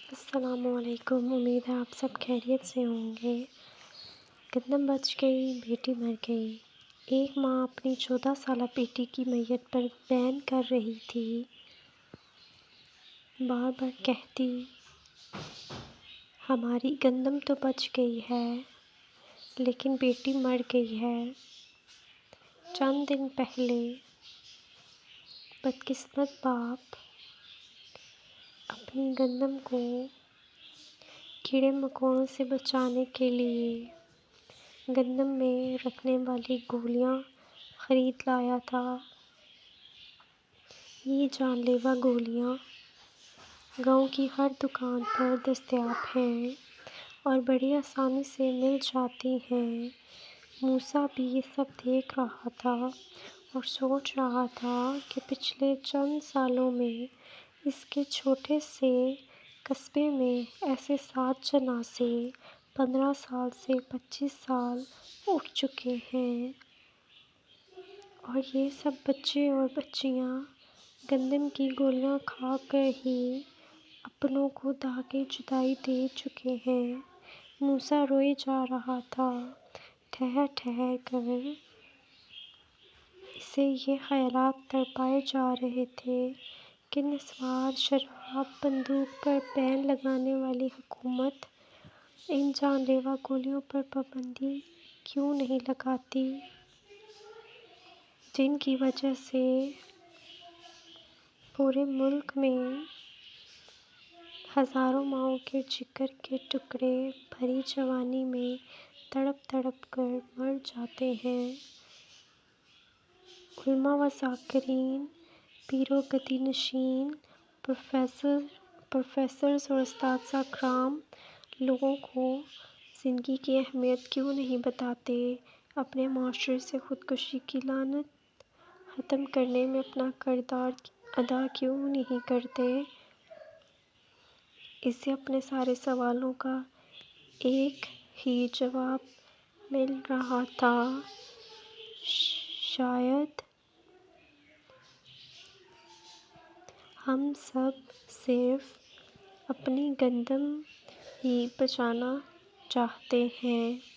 السلام علیکم، امید ہے آپ سب خیریت سے ہوں گے۔ گندم بچ گئی، بیٹی مر گئی۔ ایک ماں اپنی 14 سالہ بیٹی کی میت پر بین کر رہی تھی، بار بار کہتی، ہماری گندم تو بچ گئی ہے لیکن بیٹی مر گئی ہے۔ چند دن پہلے بدقسمت باپ اپنی گندم کو کیڑے مکوڑوں سے بچانے کے لیے گندم میں رکھنے والی گولیاں خرید لایا تھا۔ یہ جان لیوا گولیاں گاؤں کی ہر دکان پر دستیاب ہیں اور بڑی آسانی سے مل جاتی ہیں۔ موسیٰ بھی یہ سب دیکھ رہا تھا اور سوچ رہا تھا کہ پچھلے چند سالوں میں اس کے چھوٹے سے قصبے میں ایسے 7 جنازے 15 سال سے 25 سال اٹھ چکے ہیں اور یہ سب بچے اور بچیاں گندم کی گولیاں کھا کر ہی اپنوں کو داغ جدائی دے چکے ہیں۔ موسیٰ روئے جا رہا تھا، ٹھہر ٹھہر کر اسے یہ خیالات تڑپائے جا رہے تھے کہ نسوار، شراب، بندوق پر بین لگانے والی حکومت ان جان لیوا گولیوں پر پابندی کیوں نہیں لگاتی، جن کی وجہ سے پورے ملک میں ہزاروں ماؤں کے جگر کے ٹکڑے بھری جوانی میں تڑپ تڑپ کر مر جاتے ہیں۔ علماء و ذاکرین، پیر و گدی نشین، پروفیسرز اور اساتذہ کرام لوگوں کو زندگی کی اہمیت کیوں نہیں بتاتے، اپنے معاشرے سے خودکشی کی لعنت ختم کرنے میں اپنا کردار ادا کیوں نہیں کرتے؟ اسے اپنے سارے سوالوں کا ایک ہی جواب مل رہا تھا، شاید ہم سب صرف اپنی گندم ہی بچانا چاہتے ہیں۔